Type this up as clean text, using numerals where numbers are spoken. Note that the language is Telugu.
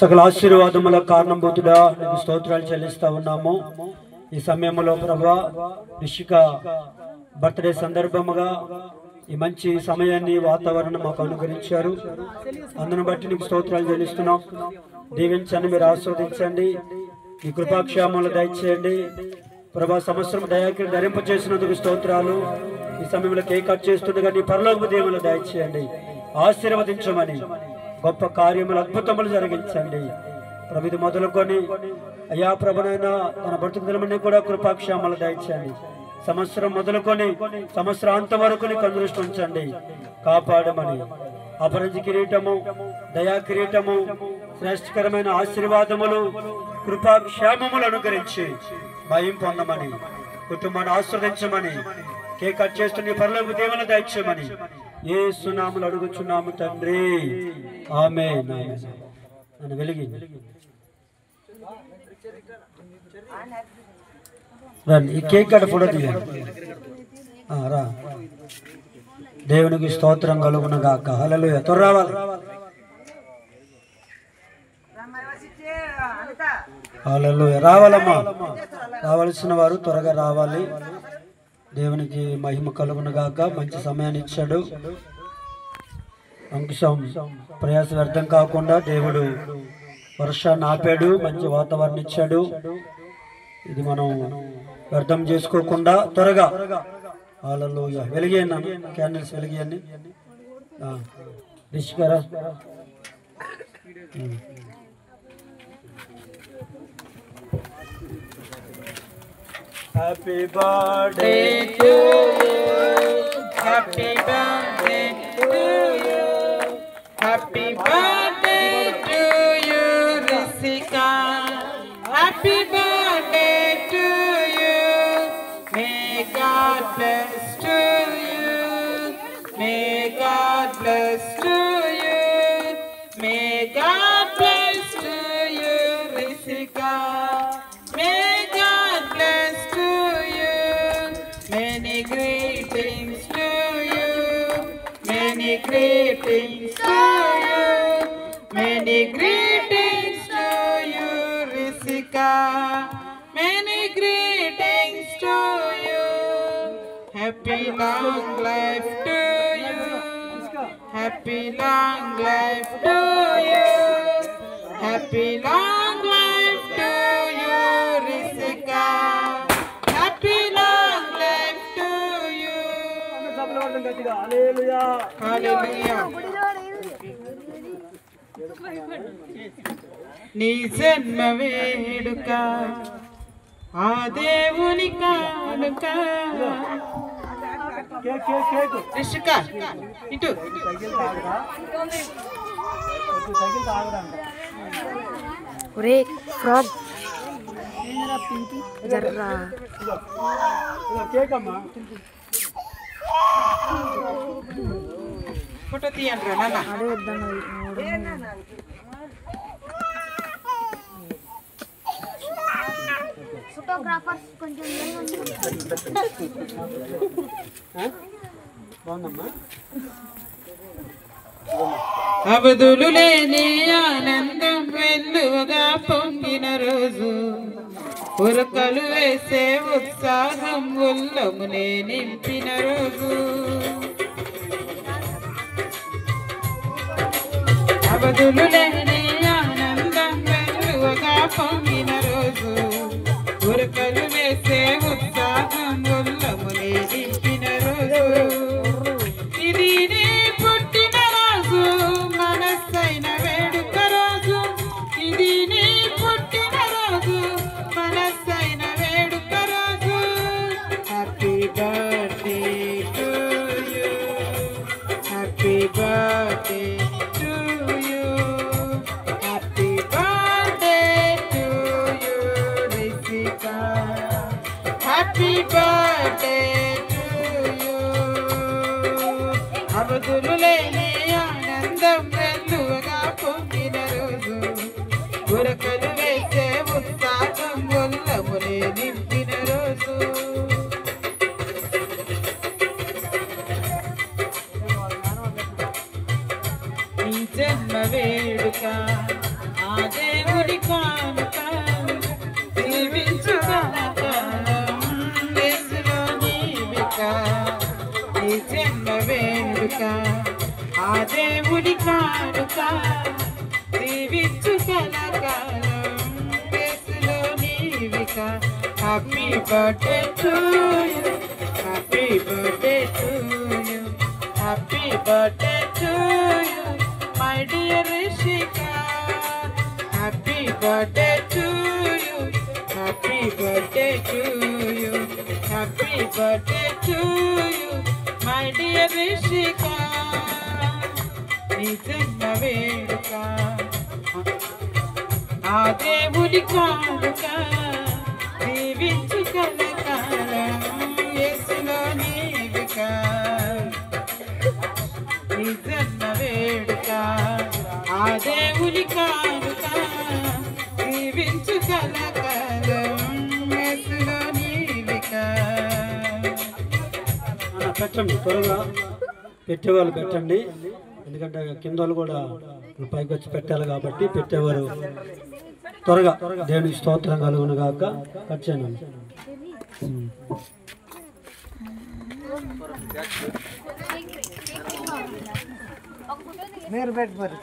సకల ఆశీర్వాదముల కారణభూతుడా నీకు స్తోత్రాలు చెల్లిస్తా ఉన్నాము. ఈ సమయంలో ప్రభువా రిషిక బర్త్డే సందర్భముగా ఈ మంచి సమయాన్ని వాతావరణం మాకు అనుగ్రహించారు. అందును బట్టి నీకు స్తోత్రాలు చెల్లిస్తున్నాం. దీవించండి, మీరు ఆస్వాదించండి, మీ కృపాక్షేమములు దయచేయండి ప్రభా. సంవత్సరం దయాకి ధరింపచేసినందుకు స్తోత్రాలు. ఈ సమయంలో కేక్ కట్ చేస్తుండగా నీ పరలోక దేవులు దయచేయండి, ఆశీర్వదించమని గొప్ప కార్యములు అద్భుతములు జరిగించండి ప్రభు. ఇది మొదలుకొని అయ్యా ప్రభునైనా తన బ్రతుకు దినమని కూడా కృపాక్షేమాలు దయచేయండి. సంవత్సరం మొదలుకొని సంవత్సరాంత వరకు కందృష్టి ఉంచండి, కాపాడమని అపరంజి కిరీటము, దయా కిరీటము, శ్రేష్టకరమైన ఆశీర్వాదములు, కృపాక్షేమములు అనుగ్రహించి భయం పొందమని, కుటుంబాన్ని ఆస్వాదించమని, కేక్ కట్ చేస్తున్న పరలోక దేవుని దయచేయమని యేసు నామములో అడుగుచున్నాము తండ్రి, ఆమేన్. నన్ను వెలిగి రండి, ఈ కేక్ కట్ ఫోటో తీయండి. రా, దేవునికి స్తోత్రం కలుగును గాక. హల్లెలూయా. త్వర రావాలి, హల్లెలూయా. రావాలమ్మా, రావాల్సిన వారు త్వరగా రావాలి. దేవునికి మహిమ కలుగును గాక. మంచి సమయాన్ని ఇచ్చాడు. అంకుశం ప్రయాస వ్యర్థం కాకుండా దేవుడు వర్షాన్ని ఆపాడు, మంచి వాతావరణం ఇచ్చాడు. ఇది మనం వ్యర్థం చేసుకోకుండా త్వరగా హల్లెలూయా వెలిగియండి, క్యాండిల్స్ వెలిగియండి. రిషికరా happy birthday to you, happy birthday to you, happy birthday to you Rishika, happy birthday to you. May God bless to you, may God bless to you, may God bless to you Rishika, may God bless to you. Many greetings to you, many greetings to you, many greetings to you Risika, many greetings to you. Happy long life to you, happy long life to you, happy long life to you Risika, happy long life to you. Hallelujah, hallelujah. నీ జన్మ వేడుక ఆ దేవుని కానుక. రిషిక ఇటు ఒరే ఫ్రాగ్ జర్రా ఫోటో తీయండి రా నాన్న. అదే వద్దాను. ఫోటోగ్రాఫర్స్ కొంచెం బాగుందమ్మా. అవధులు లేని ఆనందం వెల్లువగా పొంగిన రోజు, ఉరకలు వేసే ఉత్సాహం ఉల్లమునే నింపిన రోజు. అవధులు లేని ఆనందం వెల్లువగా పొంగిన రోజు, ఉరకలు వేసే ఉత్సాహం ఉల్లమునే నింపిన రోజు. ఇది నీ పుట్టిన రోజు, మనస్సైన వేడుక రోజు. ఇది నీ పుట్టిన రోజు, మనస్సైన వేడుక రోజు. Happy birthday to you, happy birthday to you, happy birthday to you Rishika, happy birthday to you. అవధులు లేని ఆనందం వెల్లువగా పొందిన రోజు, ఉరకలు వేసే ఉత్సాహం ఉల్లమునే నింపిన రోజు. నీ జన్మ వేడుక ఆ ఆ దేవుడి కానుక జీవించుకలకాలం యేసులో నీవిక ఈ జన్మ వేడుక ఆ దేవుడి కానుక జీవించుకలకాలం యేసులో నీవిక happy birthday to you happy birthday to you happy birthday to you my dear Rishika happy birthday to you happy birthday to you happy birthday to you my dear Rishika నీ జన్మ వేడుక ఆ దేవుడి కానుక జీవించుకలకాలం యేసులో నీవిక నీ జన్మ వేడుక ఆ దేవుడి కానుక జీవించుకలకాలం యేసులో నీవిక పెట్టండి, త్వరగా పెట్టేవాళ్ళు పెట్టండి, ఎందుకంటే కింద వాళ్ళు కూడా పైకి వచ్చి పెట్టాలి కాబట్టి పెట్టేవారు త్వరగా. దేవునికి స్తోత్రం కలుగును గాక. కట్ చేయండి. మీరు పెట్టుకోరు